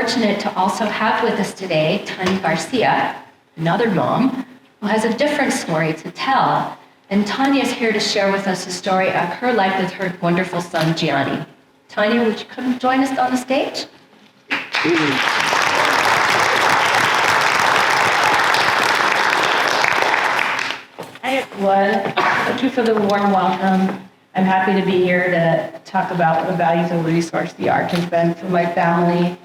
fortunate to also have with us today Tania Garcia, another mom, who has a different story to tell. And Tania is here to share with us a story of her life with her wonderful son, Gianni. Tania, would you come join us on the stage? Hi, everyone. Thank you for the warm welcome. I'm happy to be here to talk about the values and resource the Arc has been for my family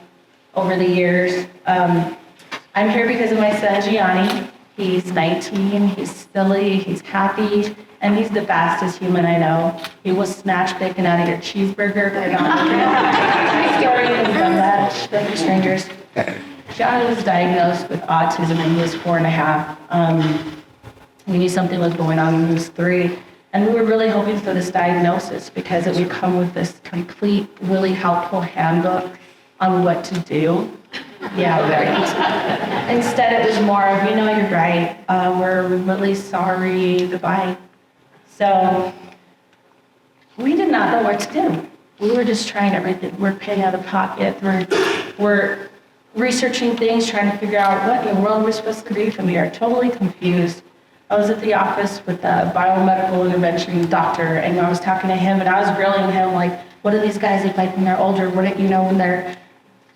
over the years. I'm here because of my son, Gianni. He's 19, he's silly, he's happy, and he's the fastest human I know. He will snatch bacon out of your cheeseburger. Story has done that, like strangers. Gianni was diagnosed with autism when he was 4.5. We knew something was going on when he was 3. And we were really hoping for this diagnosis because it would come with this complete, really helpful handbook on what to do. Yeah, right. Instead, it was more of, you're right. We're really sorry. Goodbye. So we did not know what to do. We were just trying everything. We're paying out of pocket. We're researching things, trying to figure out what in the world we're supposed to do. And we are totally confused. I was at the office with the biomedical intervention doctor, and I was talking to him, and I was grilling him, like, what do these guys look like when they're older? What do when they're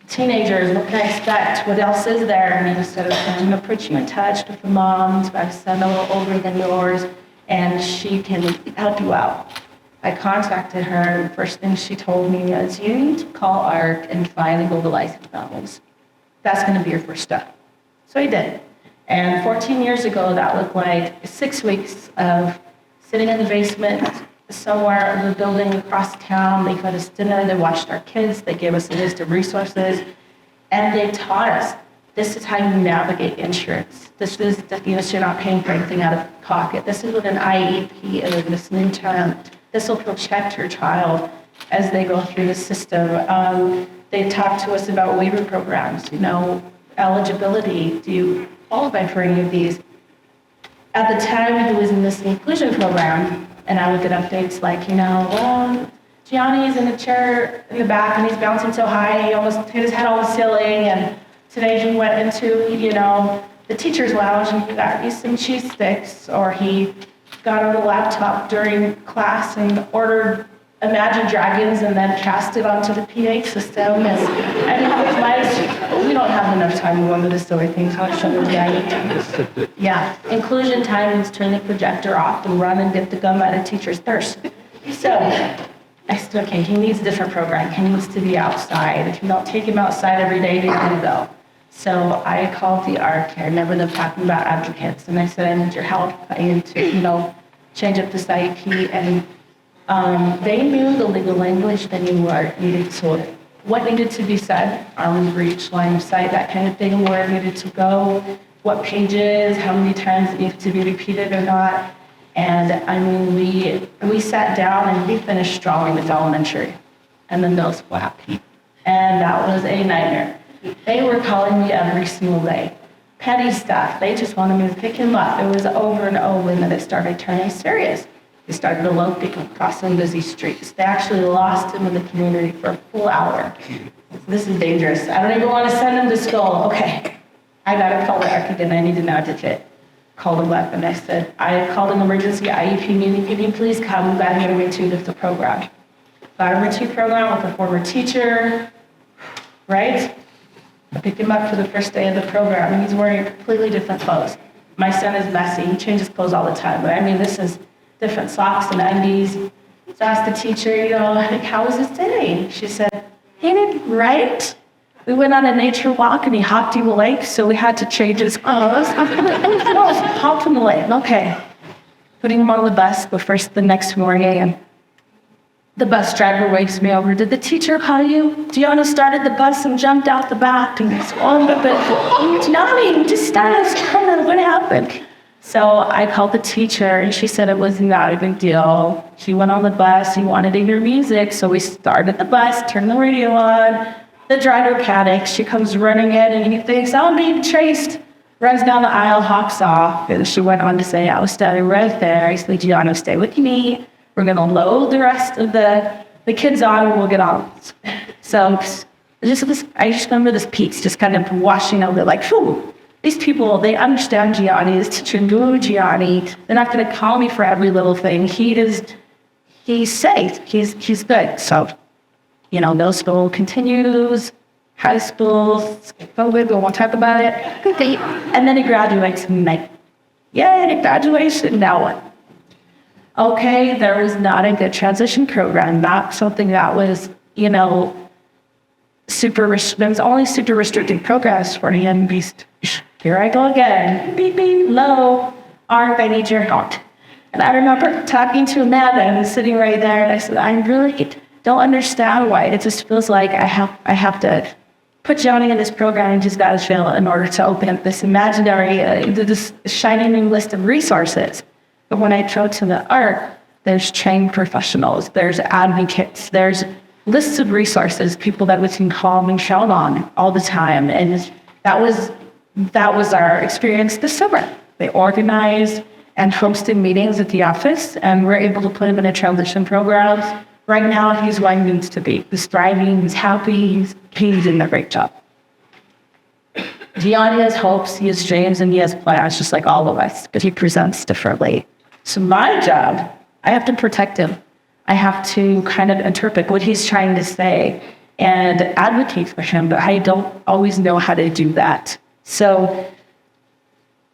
teenagers? What can I expect? What else is there? And he said, I'm going to put you in touch with the mom. I have a son a little older than yours, and she can help you out. I contacted her, and the first thing she told me is, you need to call ARC and find the license numbers. That's going to be your first step. So I did. And 14 years ago, that looked like 6 weeks of sitting in the basement somewhere in the building across town. They fed us dinner, they watched our kids, they gave us a list of resources, and they taught us, this is how you navigate insurance. This is, so you're not paying for anything out of pocket. This is what an IEP is, listening to. This will protect your child as they go through the system. They talked to us about waiver programs, eligibility. Do you qualified for any of these? At the time, he was in this inclusion program, and I would get updates like, well, Gianni's in a chair in the back, and he's bouncing so high, he almost hit his head on the ceiling, and today he went into, the teacher's lounge, and he got me some cheese sticks, or he got on the laptop during class and ordered Imagine Dragons and then cast it onto the PA system. We don't have enough time to go into the story things. I'll show you the Yeah, inclusion time is turn the projector off and run and get the gum out of teacher's thirst. So I said, okay, he needs a different program. He needs to be outside. If you don't take him outside every day, he's going to go. So I called the ARC. I remember them talking about advocates. And I said, I need your help. I need to, change up this IEP. And they knew the legal language that needed to, what needed to be said, arm reach, line of sight, that kind of thing, where it needed to go, what pages, how many times it needed to be repeated or not. And we sat down and we finished drawing the elementary and the middle school happened. And that was a nightmare. They were calling me every single day. Petty stuff. They just wanted me to pick him up. It was over and over, and then it started turning serious. They started eloping across some busy streets. They actually lost him in the community for a full hour. This is dangerous. I don't even want to send him to school. Okay, I got to call the ARC again. I need an advocate. Called him up, and I said, I called an emergency IEP meeting. Can you please come? We've got to get him into the program. Got him into the program with a former teacher, right? I picked him up for the first day of the program, and he's wearing completely different clothes. My son is messy. He changes clothes all the time, but this is different socks and undies. So I asked the teacher, how was his day? She said, he did great. We went on a nature walk and he hopped in the lake, so we had to change his clothes. Hopped in the lake, okay. Putting him on the bus, but first the next morning, and the bus driver wakes me over. Did the teacher call you? Gianni started the bus and jumped out the back. And he's Gianni, just started. What happened? So I called the teacher, and she said it was not a big deal. She went on the bus. He wanted to hear music, so we started the bus, turned the radio on. The driver panics. She comes running in, and he thinks, I'm being chased. Runs down the aisle, hops off. And she went on to say, I was standing right there. I said, Gianni, stay with me. We're going to load the rest of the kids on, and we'll get on. So I just remember this peace just kind of washing over, like, phew, these people, they understand Gianni. This teacher knew Gianni. They're not going to call me for every little thing. He's safe. He's good. So, middle school continues, high school, COVID, we won't talk about it. And then he graduates and like, yay, graduation, now what? Okay, there was not a good transition program, not something that was, there was only super restricted programs for him. Here I go again, beep, beep, low, Arc, I need your help. And I remember talking to Amanda, who's sitting right there, and I said, I really don't understand why. It just feels like I have to put Gianni in this program and just got to fail in order to open up this imaginary, this shiny new list of resources. But when I go to the Arc, there's trained professionals, there's advocates, there's lists of resources, people that we can call and shout on all the time. And that was our experience this summer. They organized and hosted meetings at the office, and we're able to put him in a transition program. Right now, he's where he needs to be. He's thriving, he's happy, he's doing a great job. Gianni has hopes, he has dreams, and he has plans, just like all of us, but he presents differently. So my job, I have to protect him. I have to kind of interpret what he's trying to say and advocate for him, but I don't always know how to do that. So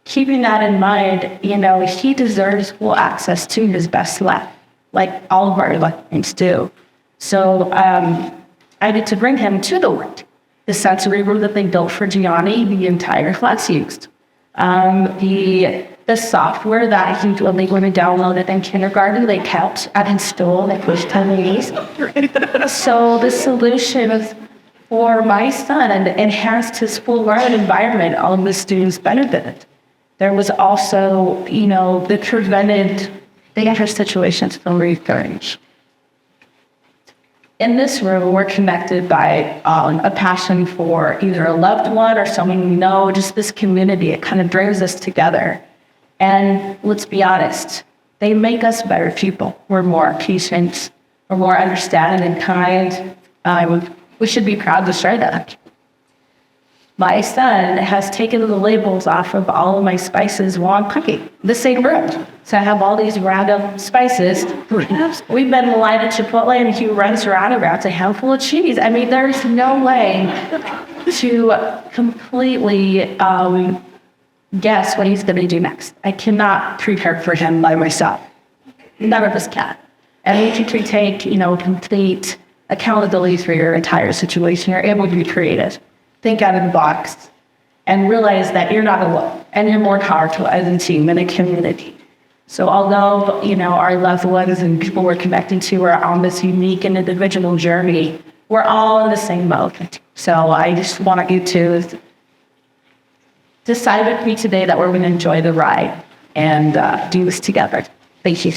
keeping that in mind, he deserves full access to his best life, like all of our lives do. So I get to bring him to the work. The sensory room that they built for Gianni, the entire class used. The software that he only would have downloaded in kindergarten, they kept at his stool, they pushed 10 days. So the solution for my son enhanced his full learning environment. All of the students benefited. There was also, that prevented dangerous situations from recurring. In this room, we're connected by a passion for either a loved one or someone we know, just this community. It kind of brings us together. And let's be honest, they make us better people. We're more patient, we're more understanding and kind. We should be proud to share that. My son has taken the labels off of all of my spices while I'm cooking. The same room. So I have all these random spices. We've been in line at Chipotle and he runs around and grabs a handful of cheese. I mean, there's no way to completely guess what he's going to do next. I cannot prepare for him by myself. None of us can. And if you can take, complete accountability for your entire situation, you're able to be creative. Think out of the box and realize that you're not alone and you're more powerful as a team and a community. So although, our loved ones and people we're connecting to are on this unique and individual journey, we're all in the same boat. So I just want you to decide with me today that we're going to enjoy the ride and do this together. Thank you.